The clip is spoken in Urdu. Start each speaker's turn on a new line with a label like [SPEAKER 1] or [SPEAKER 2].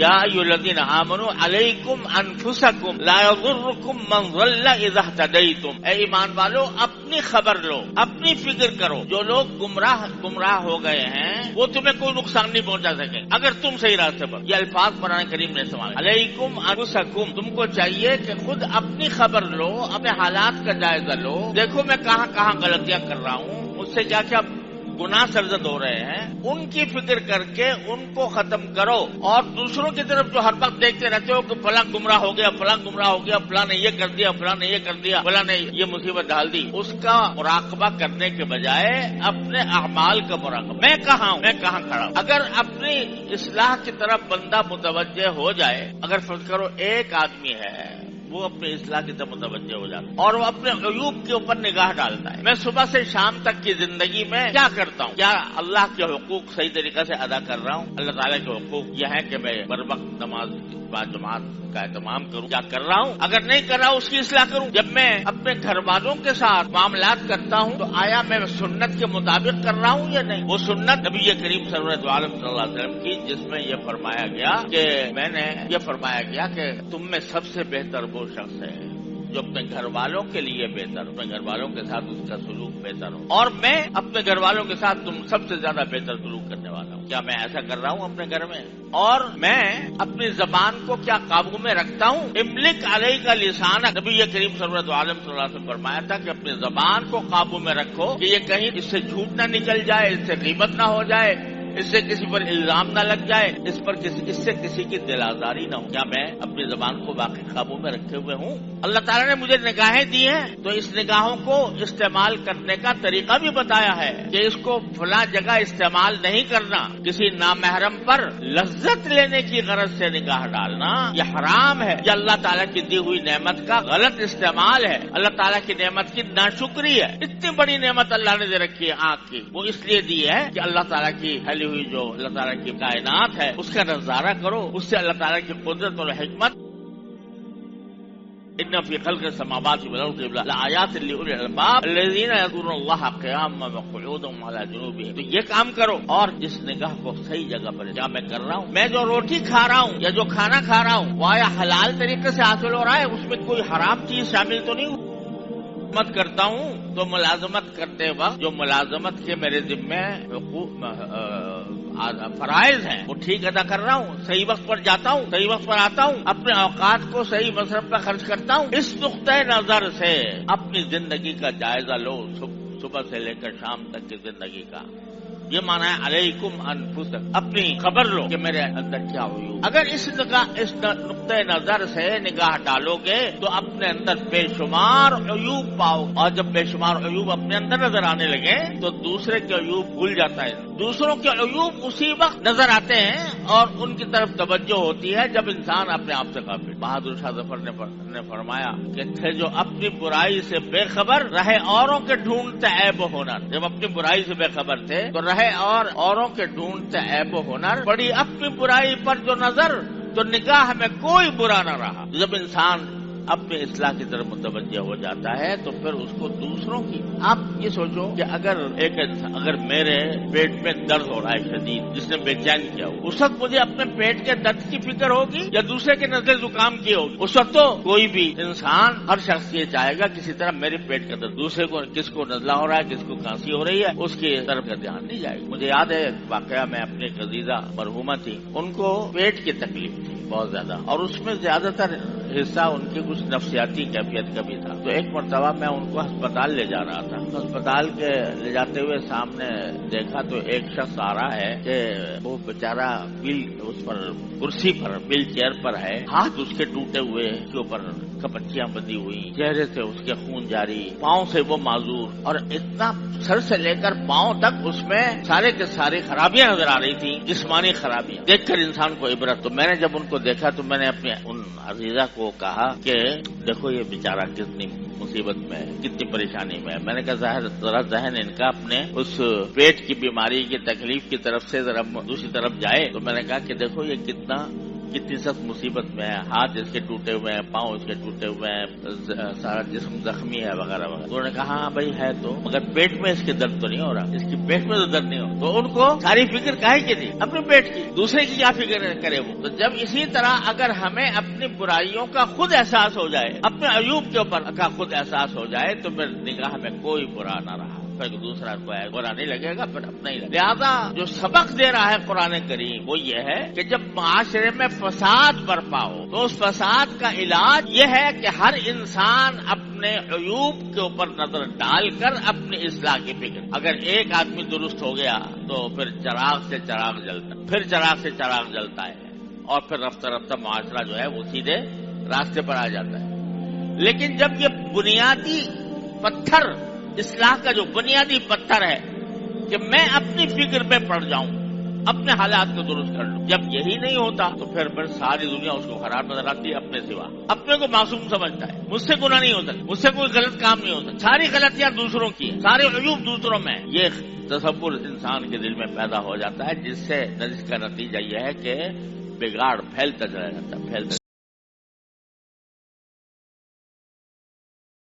[SPEAKER 1] یا ایھا الذین آمنوا علیکم انفسکم لا یضرکم من ضل اذا اہتدیتم، اے ایمان والو اپنی خبر لو، اپنی فکر کرو، جو لوگ گمراہ ہو گئے ہیں وہ تمہیں کوئی نقصان نہیں پہنچا سکے اگر تم صحیح راستے پر۔ یہ الفاظ قرآن کریم نے استعمال، علیکم انفسکم، تم کو چاہیے کہ خود اپنی خبر لو، اپنے حالات کا جائزہ لو، دیکھو میں کہاں کہاں غلطیاں کر رہا ہوں، مجھ سے کیا کیا گناہ سرزد ہو رہے ہیں، ان کی فکر کر کے ان کو ختم کرو، اور دوسروں کی طرف جو ہر وقت دیکھتے رہتے ہو کہ فلاں گمراہ ہو گیا، فلاں گمراہ ہو گیا، فلاں نے یہ کر دیا، فلاں نے یہ کر دیا، فلاں نے یہ مصیبت ڈال دی، اس کا مراقبہ کرنے کے بجائے اپنے اعمال کا مراقبہ، میں کہاں ہوں، میں کہاں کھڑا ہوں۔ اگر اپنی اصلاح کی طرف بندہ متوجہ ہو جائے، اگر فرض کرو ایک آدمی ہے وہ اپنے اصلاح کی طرف متوجہ ہو جاتا ہے اور وہ اپنے عیوب کے اوپر نگاہ ڈالتا ہے، میں صبح سے شام تک کی زندگی میں کیا کرتا ہوں، کیا اللہ کے حقوق صحیح طریقے سے ادا کر رہا ہوں، اللہ تعالیٰ کے حقوق یہ ہے کہ میں بر وقت نماز با جماعت کا اہتمام کروں، کیا کر رہا ہوں، اگر نہیں کر رہا ہوں اس کی اصلاح کروں۔ جب میں اپنے گھر والوں کے ساتھ معاملات کرتا ہوں تو آیا میں سنت کے مطابق کر رہا ہوں یا نہیں، وہ سنت نبی کریم صلی اللہ علیہ وسلم کی جس میں یہ فرمایا گیا کہ میں نے یہ فرمایا گیا کہ تم میں سب سے بہتر وہ شخص ہے جو اپنے گھر والوں کے لیے بہتر، اپنے گھر والوں کے ساتھ اس کا سلوک بہتر ہو، اور میں اپنے گھر والوں کے ساتھ تم سب سے زیادہ بہتر سلوک کرنے والا ہوں۔ کیا میں ایسا کر رہا ہوں اپنے گھر میں؟ اور میں اپنی زبان کو کیا قابو میں رکھتا ہوں؟ املک علیک لسانک، نبی کریم صلی اللہ علیہ وسلم فرمایا تھا کہ اپنی زبان کو قابو میں رکھو کہ یہ کہیں اس سے جھوٹ نہ نکل جائے، اس سے غیبت نہ ہو جائے، اس سے کسی پر الزام نہ لگ جائے، اس سے کسی کی دل آزاری نہ ہو۔ کیا میں اپنی زبان کو باقی قابو میں رکھے ہوئے ہوں؟ اللہ تعالیٰ نے مجھے نگاہیں دی ہیں تو اس نگاہوں کو استعمال کرنے کا طریقہ بھی بتایا ہے کہ اس کو فلاں جگہ استعمال نہیں کرنا، کسی نامحرم پر لذت لینے کی غرض سے نگاہ ڈالنا یہ حرام ہے، یہ اللہ تعالیٰ کی دی ہوئی نعمت کا غلط استعمال ہے، اللہ تعالیٰ کی نعمت کی ناشکری ہے۔ اتنی بڑی نعمت اللہ نے دے رکھی ہے آنکھ کی، وہ اس لیے دی ہے کہ اللہ تعالیٰ کی ہوئی جو اللہ تعالیٰ کی کائنات ہے اس کا نظارہ کرو، اس سے اللہ تعالیٰ کی قدرت اور حکمت۔ ان فی خلق السماوات والارض لآیات لأولی الالباب الذین یذکرون اللہ قیاما وقعودا وعلی جنوبہم، تو یہ کام کرو اور اس نگاہ کو صحیح جگہ پر، کیا میں کر رہا ہوں، میں جو روٹی کھا رہا ہوں یا جو کھانا کھا رہا ہوں وہ آیا حلال طریقے سے حاصل ہو رہا ہے، اس میں کوئی حرام چیز شامل تو نہیں ہو؟ ملازمت کرتا ہوں تو ملازمت کرتے وقت جو ملازمت کے میرے ذمے فرائض ہیں وہ ٹھیک ادا کر رہا ہوں، صحیح وقت پر جاتا ہوں، صحیح وقت پر آتا ہوں، اپنے اوقات کو صحیح مصرف پر خرچ کرتا ہوں۔ اس نقطۂ نظر سے اپنی زندگی کا جائزہ لو، صبح سے لے کر شام تک کی زندگی کا۔ یہ مانا ہے علیکم انفسکم، اپنی خبر لو کہ میرے اندر کیا ہوئی۔ اگر اس نقطۂ نظر سے نگاہ ڈالو گے تو اپنے اندر بے شمار عیوب پاؤ، اور جب بے شمار عیوب اپنے اندر نظر آنے لگے تو دوسرے کے عیوب بھول جاتا ہے، دوسروں کے عیوب اسی وقت نظر آتے ہیں اور ان کی طرف توجہ ہوتی ہے جب انسان اپنے آپ سے غافل۔ بہادر شاہ ظفر نے فرمایا کہ تھے جو اپنی برائی سے بے خبر رہے اوروں کے ڈھونڈتے عیب و ہنر، جب اپنی برائی سے بے خبر تھے تو رہے اور اوروں کے ڈھونڈتے عیب و ہنر، پڑی اپنی برائی پر جو نظر تو نگاہ میں کوئی برا نہ رہا۔ جب انسان اپنی اصلاح کی طرف متوجہ ہو جاتا ہے تو پھر اس کو دوسروں کی، آپ یہ سوچو کہ اگر میرے پیٹ میں درد ہو رہا ہے شدید، جس نے بے چین کیا ہو، اس وقت مجھے اپنے پیٹ کے درد کی فکر ہوگی یا دوسرے کے نزلے زکام کی ہوگی؟ اس وقت تو کوئی بھی انسان، ہر شخص یہ چاہے گا کسی طرح میرے پیٹ کا درد، دوسرے کو کس کو نزلہ ہو رہا ہے، کس کو کھانسی ہو رہی ہے، اس کی طرف کا دھیان نہیں جائے گا۔ مجھے یاد ہے واقعہ میں اپنی ایک عزیزہ مرحومہ تھی، ان کو پیٹ کی تکلیف تھی بہت زیادہ، اور اس میں زیادہ تر حصہ ان کی کچھ نفسیاتی کیفیت کا بھی تھا۔ تو ایک مرتبہ میں ان کو ہسپتال لے جا رہا تھا، ہسپتال کے لے جاتے ہوئے سامنے دیکھا تو ایک شخص آ رہا ہے کہ وہ بیچارہ اس پر کرسی پر ویل چیئر پر ہے، ہاتھ اس کے ٹوٹے ہوئے، اس کے اوپر کپچیاں بندھی ہوئی، چہرے سے اس کے خون جاری، پاؤں سے وہ معذور، اور اتنا سر سے لے کر پاؤں تک اس میں سارے کے سارے خرابیاں نظر آ رہی تھی، جسمانی خرابیاں، دیکھ کر انسان کو عبرت۔ تو میں نے جب ان کو دیکھا تو میں نے اپنے ان عزیزہ کو کہا کہ دیکھو یہ بیچارہ کتنی مصیبت میں ہے، کتنی پریشانی میں ہے۔ میں نے کہا ذرا ذہن ان کا اپنے اس پیٹ کی بیماری کی تکلیف کی طرف سے ذرا دوسری طرف جائے۔ تو میں نے کہا کہ دیکھو یہ کتنا کتنی سخت مصیبت میں ہے، ہاتھ اس کے ٹوٹے ہوئے ہیں، پاؤں اس کے ٹوٹے ہوئے ہیں، سارا جسم زخمی ہے وغیرہ وغیرہ. انہوں نے کہا ہاں بھائی ہے تو، مگر پیٹ میں اس کے درد تو نہیں ہو رہا، اس کی پیٹ میں تو درد نہیں ہو. تو ان کو ساری فکر کاہے کی تھی؟ اپنے پیٹ کی، دوسرے کی کیا فکر کرے وہ. تو جب اسی طرح اگر ہمیں اپنی برائیوں کا خود احساس ہو جائے، اپنے عیوب کے اوپر کا خود احساس ہو جائے، تو پھر نگاہ میں کوئی برا نہ رہا، پھر دوسرا کو برا نہیں لگے گا، پھر اپنا ہی لگے. لہذا جو سبق دے رہا ہے قرآن کریم وہ یہ ہے کہ جب معاشرے میں فساد برپا ہو تو اس فساد کا علاج یہ ہے کہ ہر انسان اپنے عیوب کے اوپر نظر ڈال کر اپنی اصلاح کی فکر. اگر ایک آدمی درست ہو گیا تو پھر چراغ سے چراغ جلتا، پھر چراغ سے چراغ جلتا ہے، اور پھر رفتہ رفتہ معاشرہ جو ہے وہ سیدھے راستے پر آ جاتا ہے. لیکن جب یہ بنیادی پتھر، اصلاح کا جو بنیادی پتھر ہے کہ میں اپنی فکر پہ پڑ جاؤں، اپنے حالات کو درست کر لوں، جب یہی نہیں ہوتا تو پھر ساری دنیا اس کو خراب نظر آتی ہے، اپنے سوا اپنے کو معصوم سمجھتا ہے. مجھ سے گناہ نہیں ہوتا، مجھ سے کوئی غلط کام نہیں ہوتا، ساری غلطیاں دوسروں کی ہیں، سارے عیوب دوسروں میں. یہ تصور انسان کے دل میں پیدا ہو جاتا ہے، جس کا نتیجہ یہ ہے کہ بگاڑ پھیلتا چلا جاتا ہے، پھیلتا